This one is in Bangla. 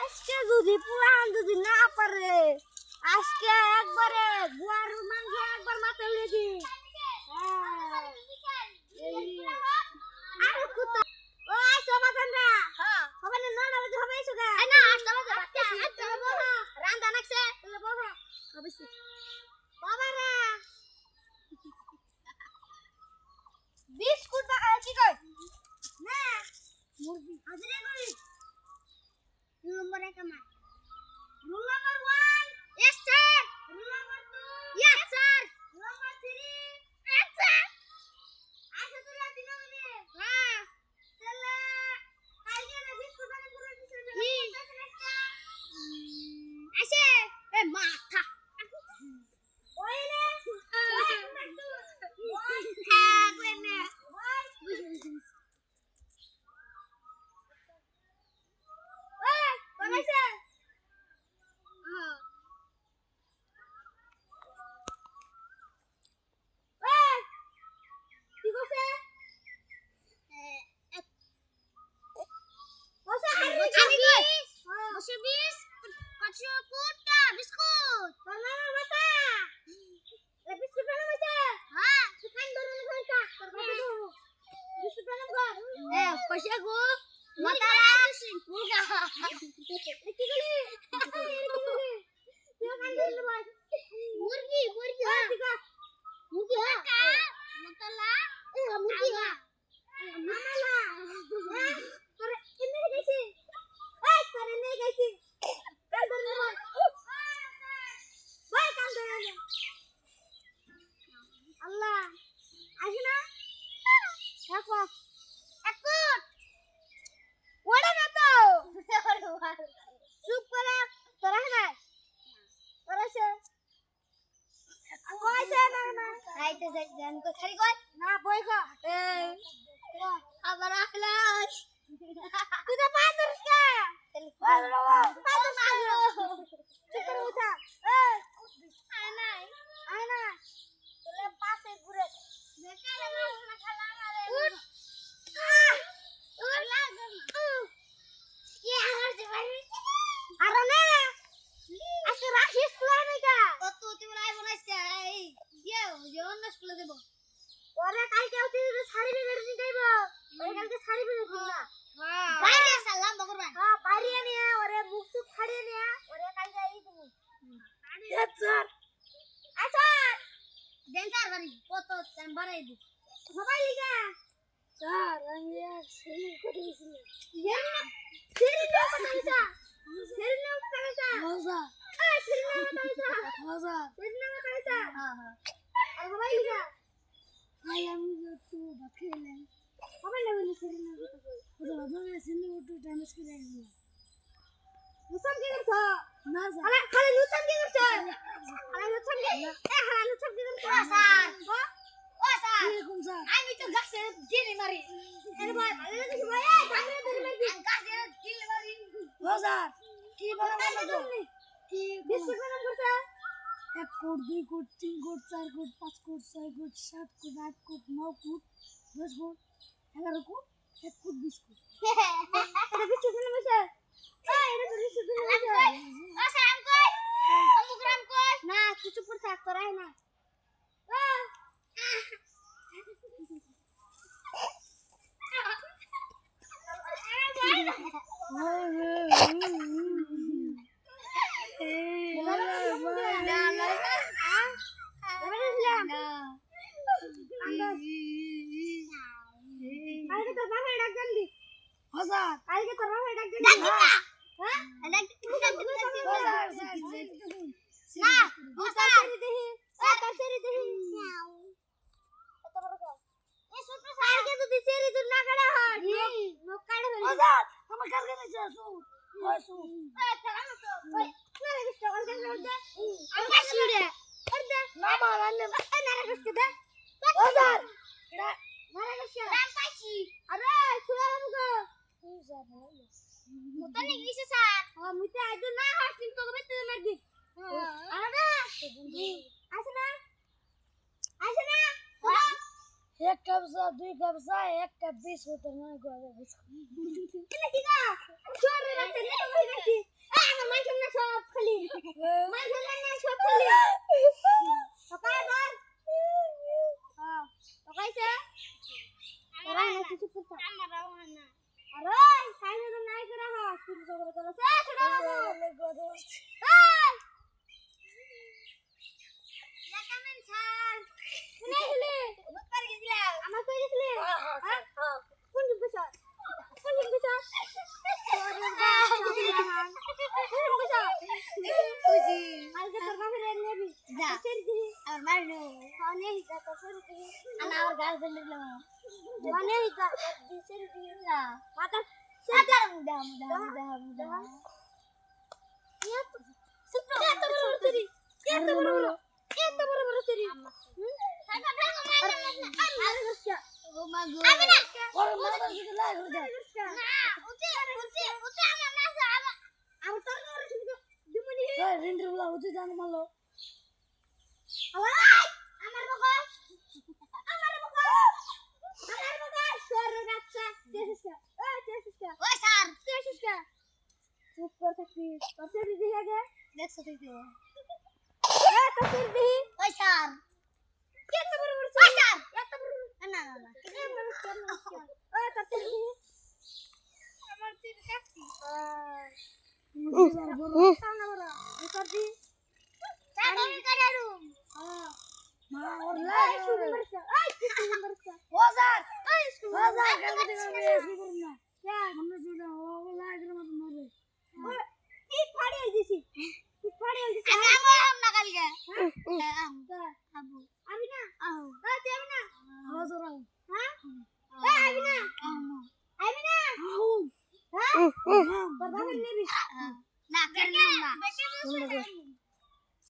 আজকে যদি না পারে আজকে একবারে গুয়ার মাংস একবার মাথা উড়ে দি। আরে কুত্তা ও আইছো বাগানরা। হ্যাঁ হবে না 9টা বাজে হবে এসো গা। না 8টা বাজে বাচ্চাছি চলো বাবা রান্না নাকছে চলো বাবা অবশ্যই বাবা রে বিস্কুট বা কি কই না মুরগি হাজিরে করি নম্বর 1 আমার rule number 1 yes sir rule number 2 yes sir rule number 3 yes sir আচ্ছা তোরা দিন মানে হ্যাঁ চলে কালকে না বিস্কুট বানিয়ে পুরো দিছে আসে এ মাথা ওইলে হ্যাঁ কোনে ওই বানাইছে Allah, asina, apa? Ekut, wadah nato. Super, terah na, terah se. Aku aja na. Hai tu jangan kau cari kau. Na boy kau. Apa nak? Kita pamer ke? Pamer apa? Pamer. Super udah. Anai. তোলে পাশে ঘুরে দেখালে না খালা মারে উঠ লাগা কি আওয়াজ ভাই আরে না আজকে রাখি স্কুলে নাকি কত তুমি লাই বনাইছে এই ইয়ে অন্য স্কুলে দেব ওরে কালকে তুই শাড়ি বের নিয়ে যাইব ওরে কালকে শাড়ি বের কিনা হ্যাঁ বাইরে সালাম বকরবা হ্যাঁ বাইরে নিয়ে ওরে বুক সুক ফাড়িয়ে নিয়ে ওরে কালকে এই তুমি স্যার আচ্ছা ডেঞ্জার বাড়ি কত টাইম বাড়াই দি সবাই লিগা স্যার আমি এক সেলিং করে দিয়েছিলাম সেলিং না কথা সেলিং না কথা মজা এই সেলিং না কথা মজা সেলিং না কথা হ্যাঁ আর সবাই লিগা আই আমি তো বাকিলেন সবাই লাগলে সেলিং না কথা কই ওটা বাবা সেলিং ওটা ড্যামেজ করে দিল মুসম কি করছ না স্যার খালি লুচন কি করছ খালি লুচন কি খালি লুচন কি করছ স্যার ও স্যার এরকম স্যার আমি তো গাছে গিরে মারি এর ভাই ভালো লাগে ভাই এই গাছে ধরে মারি গাছে গিরে মারি ও স্যার কি বলে বলো কি বিস্কুট বানাম করছ 1 কোট 2 কোট 3 কোট 4 কোট 5 কোট 6 কোট 7 কোট 8 কোট 9 কোট 10 কোট 11 কোট 1 কোট বিস্কুট এটা বিস্কুট বানাম করছ এটা তো বিস্কুট বানাম করছ ও স্যার কই আমুগ্রাম কই না কিছু পড় থাক তোরাই না एक कप से 2 ব্যবসা একটা 20 হতে নয় করে এটা কি না চোরে রাতে না ওই দেখি আমার মাইক না সব খালি মাইক না সব খালি ওকাই বল হ্যাঁ ওকাইছে ওরা কিছু করতে আমারও না আরে কাইনে তো নাই করা হয় শুরু করে চলো ছোড়া এই লাকামেন ছাড় শুনে হলে বুঝপার গেছিলা আমার কই গেছিলে হ্যাঁ কোন দিবস কোন দিবস ওরে বাবা কোন দিবস বুঝি আজকে তোর বাপের নেবি যা আর মারনো অনেক হিতা তো শুরু করি আনা আর গার্লফ্রেন্ড দিলাম অনেক হিতা দিছে দিলা মাথা সাদা দাম এত বড় চুরি এত বড় চুরি আরে গস্কা ও মা গো আমি না ওর মা দিকে লাগো দে না উঠে আমার না আমার তোর ওর শুধু দিমনি হে রেন্ডরলা উঠে জান মালো আমার বগা সর রাখছা দেশকা ওই স্যার দেশকা চুপ কর থাকি তোর দিদি আগে দেখছ তুই তো তোর দিদি ওই স্যার কত বড় বড় ওই স্যার এত বড় না কি বড় স্যার ওই তোর দিদি আমার দিদি কাকি বড় সামনে বড় তোর দিদি সামনে কাটা রুম হ্যাঁ মা ওর লাগে এই কি সুন্দর ও স্যার এই ও স্যার কালকে দেখবে শুরু করুন না क्या हमने जोड़ा वो लाइट मत मारे ई फाड़ी दिसी ई फाड़ी दिसी हम ना कल के अबू अभी ना आओ ते अभी ना हां जरा हां ए अभी ना अभी ना आओ हां पर बाबा ने भी ना कर ना